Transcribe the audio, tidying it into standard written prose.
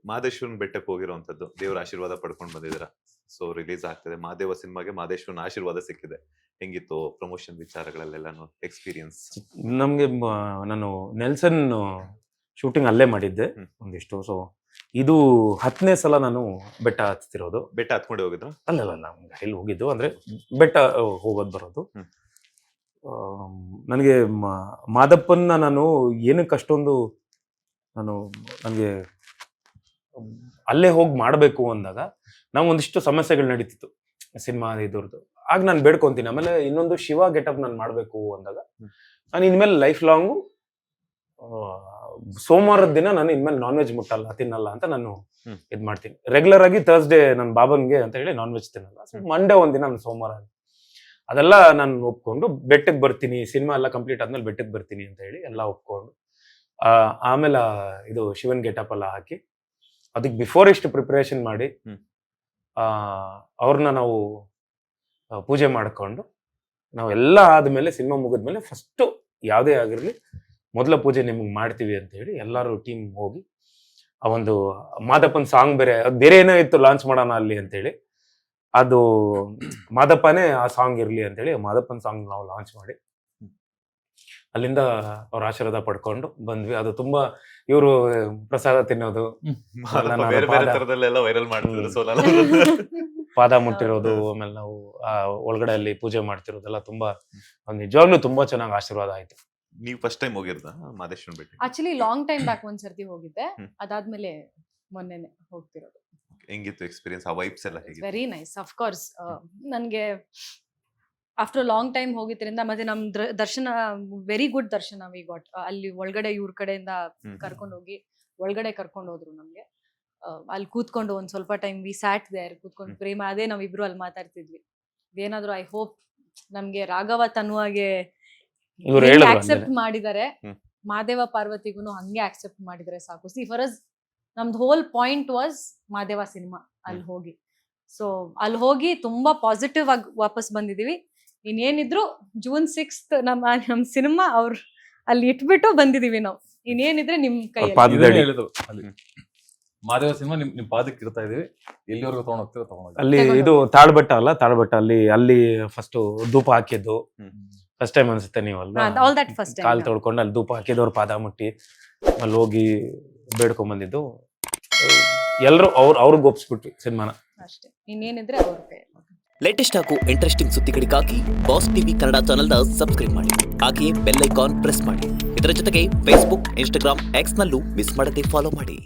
ಮಹದೇಶ್ವರನ್ ಬೆಟ್ಟಕ್ಕೆ ಹೋಗಿರುವಂತದ್ದು, ದೇವರ ಆಶೀರ್ವಾದ ಪಡ್ಕೊಂಡು ಬಂದಿದ್ದೀರಾ. ಸೊ ರಿಲೀಸ್ ಆಗ್ತದೆ ಮಹಾದೇವ ಸಿನಿಮಾಗೆ, ಮಹದೇಶ್ವರನ ಆಶೀರ್ವಾದ ಸಿಕ್ಕಿದೆ. ಹೆಂಗಿತ್ತು ಪ್ರಮೋಷನ್ ವಿಚಾರಗಳಲ್ಲೆಲ್ಲಾನು ಎಕ್ಸ್ಪೀರಿಯನ್ಸ್? ನಮ್ಗೆ ನಾನು ನೆಲ್ಸನ್ ಶೂಟಿಂಗ್ ಅಲ್ಲೇ ಮಾಡಿದ್ದೆ ಒಂದಿಷ್ಟು. ಸೊ ಇದು 10ನೇ ಸಲ ನಾನು ಬೆಟ್ಟ ಹತ್ತಿರೋದು. ಬೆಟ್ಟ ಹತ್ಕೊಂಡೆ ಹೋಗಿದ್ರು? ಅಲ್ಲ ನಾವು ಗಾಡಿಲಿ ಹೋಗಿದ್ದು, ಅಂದ್ರೆ ಬೆಟ್ಟ ಹೋಗೋದು ಬರೋದು. ನನಗೆ ಮಾದಪ್ಪನ್ನ ನಾನು ಏನಕ್ಕೆ ಅಷ್ಟೊಂದು ನನಗೆ ಅಲ್ಲೇ ಹೋಗಿ ಮಾಡಬೇಕು ಅಂದಾಗ ನಾವು ಒಂದಿಷ್ಟು ಸಮಸ್ಯೆಗಳು ನಡೀತಿತ್ತು ಸಿನಿಮಾ ಇದ್ರದ್ದು. ಆಗ ನಾನು ಬೇಡ್ಕೊಂತೀನಿ. ಆಮೇಲೆ ಇನ್ನೊಂದು ಶಿವ ಗೆಟಪ್ ನಾನು ಮಾಡಬೇಕು ಅಂದಾಗ ನಾನು ಇನ್ಮೇಲೆ ಲೈಫ್ ಲಾಂಗು ಸೋಮವಾರದ ದಿನ ನಾನು ಇನ್ಮೇಲೆ ನಾನ್ ವೆಜ್ ಮುಟ್ಟಲ್ಲ, ತಿನ್ನಲ್ಲ ಅಂತ ನಾನು ಇದ್ ಮಾಡ್ತೀನಿ. ರೆಗ್ಯುಲರ್ ಆಗಿ ಥರ್ಸ್ಡೇ ನನ್ನ ಬಾಬನ್ಗೆ ಅಂತ ಹೇಳಿ ನಾನ್ ವೆಜ್ ತಿನ್ನಲ್ಲ. ಮಂಡೇ ಒಂದಿನ ನಾನು ಸೋಮವಾರ, ಅದೆಲ್ಲ ನಾನು ಒಪ್ಕೊಂಡು ಬೆಟ್ಟಕ್ಕೆ ಬರ್ತೀನಿ, ಸಿನಿಮಾ ಎಲ್ಲ ಕಂಪ್ಲೀಟ್ ಆದ್ಮೇಲೆ ಬೆಟ್ಟಕ್ಕೆ ಬರ್ತೀನಿ ಅಂತ ಹೇಳಿ ಎಲ್ಲ ಒಪ್ಕೊಂಡು ಆಮೇಲೆ ಇದು ಶಿವನ್ ಗೆಟಪ್ ಎಲ್ಲ ಹಾಕಿ ಅದಕ್ಕೆ ಬಿಫೋರ್ ಇಷ್ಟು ಪ್ರಿಪರೇಷನ್ ಮಾಡಿ ಅವ್ರನ್ನ ನಾವು ಪೂಜೆ ಮಾಡ್ಕೊಂಡು ನಾವೆಲ್ಲ ಆದ್ಮೇಲೆ ಸಿನಿಮಾ ಮುಗಿದ್ಮೇಲೆ ಫಸ್ಟ್ ಯಾವುದೇ ಆಗಿರ್ಲಿ ಮೊದಲ ಪೂಜೆ ನಿಮ್ಗೆ ಮಾಡ್ತೀವಿ ಅಂತ ಹೇಳಿ ಎಲ್ಲರೂ ಟೀಮ್ ಹೋಗಿ ಆ ಒಂದು ಮಾದಪ್ಪನ್ ಸಾಂಗ್ ಬೇರೆ ಏನೋ ಇತ್ತು ಲಾಂಚ್ ಮಾಡೋಣ ಅಲ್ಲಿ ಅಂತೇಳಿ, ಅದು ಮಾದಪ್ಪನೇ ಆ ಸಾಂಗ್ ಇರ್ಲಿ ಅಂತೇಳಿ ಮಾದಪ್ಪನ್ ಸಾಂಗ್ ನಾವು ಲಾಂಚ್ ಮಾಡಿ ಅಲ್ಲಿಂದ ಅವ್ರ ಆಶೀರ್ವಾದ ಪಡ್ಕೊಂಡು ಬಂದ್ವಿ. ಅದು ತುಂಬಾ ಇವರು ಪ್ರಸಾದ ತಿನ್ನೋದು, ಪಾದ ಮುಟ್ಟಿರೋದು, ಆಮೇಲೆ ನಾವು ಒಳಗಡೆ ಅಲ್ಲಿ ಪೂಜೆ ಮಾಡ್ತಿರೋದೆಲ್ಲ ತುಂಬಾ ನಿಜವಾಗ್ಲೂ ತುಂಬಾ ಚೆನ್ನಾಗಿ ಆಶೀರ್ವಾದ ಆಯ್ತು. ನೀವು ಫಸ್ಟ್ ಟೈಮ್ ಹೋಗಿರ್ದ ಮಹದೇಶ್ವರನ್ ಬೆಟ್ಟ? ಆಕ್ಚುಲಿ ಲಾಂಗ್ ಟೈಮ್ ಬ್ಯಾಕ್ ಒಂದ್ಸರ್ತಿ ಹೋಗಿದ್ದೆ, ಅದಾದ್ಮೇಲೆ ಮೊನ್ನೆನೆ ಹೋಗ್ತಿರೋದು. ಹೆಂಗಿತ್ತು ಎಕ್ಸ್ಪೀರಿಯನ್ಸ್? ಆ ವೈಬ್ಸ್ ಎಲ್ಲ ಹೇಗೆ? Very nice. ಆಫ್ ಕೋರ್ಸ್ ನನ್ಗೆ ಆಫ್ಟರ್ ಲಾಂಗ್ ಟೈಮ್ ಹೋಗಿದ್ರಿಂದ, ಮತ್ತೆ ನಮ್ ದರ್ಶನ ವೆರಿ ಗುಡ್ ದರ್ಶನ ವಿ ಗಾಟ್. ಅಲ್ಲಿ ಒಳಗಡೆ ಇವ್ರ ಕಡೆಯಿಂದ ಕರ್ಕೊಂಡು ಹೋಗಿ ಒಳಗಡೆ ಕರ್ಕೊಂಡು ಹೋದ್ರು ನಮ್ಗೆ. ಅಲ್ಲಿ ಕೂತ್ಕೊಂಡು ಒಂದ್ ಸ್ವಲ್ಪ ಟೈಮ್ ವಿ ಸ್ಯಾಟ್ ದೇರ್, ಕೂತ್ಕೊಂಡು ಪ್ರೇಮ ಅದೇ ನಾವಿಬ್ರು ಅಲ್ಲಿ ಮಾತಾಡ್ತಿದ್ವಿ. ಏನಾದ್ರು ಐ ಹೋಪ್ ನಮ್ಗೆ ರಾಘವ ತನುವಾಗೆ ಆಕ್ಸೆಪ್ಟ್ ಮಾಡಿದ್ದಾರೆ, ಮಹಾದೇವ ಪಾರ್ವತಿಗೂ ಹಂಗೆ ಆಕ್ಸೆಪ್ಟ್ ಮಾಡಿದ್ರೆ ಸಾಕು. ಸಿ ಫಾರ್ ಅಸ್ ನಮ್ದು hole point was Mahadeva cinema ಅಲ್ಲಿ ಹೋಗಿ. ಸೊ ಅಲ್ಲಿ ಹೋಗಿ ತುಂಬಾ ಪಾಸಿಟಿವ್ ಆಗಿ ವಾಪಸ್ ಬಂದಿದೀವಿ. ಇನ್ನೇನಿದ್ರು June 6th ನಮ್ ಸಿನಿಮಾ ಅವ್ರ ಅಲ್ಲಿ ಇಟ್ಬಿಟ್ಟು ಬಂದಿದೀವಿ ನಾವು. ಇನ್ನೇನಿದ್ರೆ ನಿಮ್ ಕೈಯಲ್ಲಿ ಮಹಾದೇವ ಸಿನಿಮಾ ನಿಮ್ ಪಾದಕ್ಕೆ ಇರ್ತಾ ಇದೀವಿ, ಎಲ್ಲಿವರೆಗೂ ತಗೊಂಡ್ ಹೋಗ್ತೀರೋ ತಗೊಂಡ್ ಅಲ್ಲಿ ಇದು ತಾಳ್ಬೆಟ್ಟ ಅಲ್ಲ, ತಾಳ್ಬೆಟ್ಟ ಅಲ್ಲಿ ಫಸ್ಟ್ ಧೂಪ ಹಾಕಿದ್ದು ಫಸ್ಟ್ ಟೈಮ್ ಅನ್ಸುತ್ತೆ. ನೀವಲ್ಲ ಕಾಲ್ ತೊಳ್ಕೊಂಡು ಅಲ್ಲಿ ಧೂಪ ಹಾಕಿದವ್ರ ಪಾದ ಮುಟ್ಟಿ ಅಲ್ಲಿ ಹೋಗಿ ಬೇಡ್ಕೊಂಡ್ ಬಂದಿದ್ದು. ಎಲ್ರು ಅವ್ರಿಗೆ ಒಪ್ಸ್ಬಿಟ್ವಿ ಸಿನಿಮಾನ ಅಷ್ಟೇ. ಇನ್ನೇನಿದ್ರೆ ಅವ್ರ ಕೈ. ಲೇಟೆಸ್ಟ್ ಹಾಗೂ ಇಂಟ್ರೆಸ್ಟಿಂಗ್ ಸುದ್ದಿಗಳಿಗಾಗಿ ಬಾಸ್ ಟಿವಿ ಕನ್ನಡ ಚಾನೆಲ್ನ ಸಬ್ಸ್ಕ್ರೈಬ್ ಮಾಡಿ, ಹಾಗೆಯೇ ಬೆಲ್ ಐಕಾನ್ ಪ್ರೆಸ್ ಮಾಡಿ. ಇದರ ಜೊತೆಗೆ ಫೇಸ್ಬುಕ್, ಇನ್ಸ್ಟಾಗ್ರಾಮ್, ಎಕ್ಸ್ ನಲ್ಲೂ ಮಿಸ್ ಮಾಡದೆ ಫಾಲೋ ಮಾಡಿ.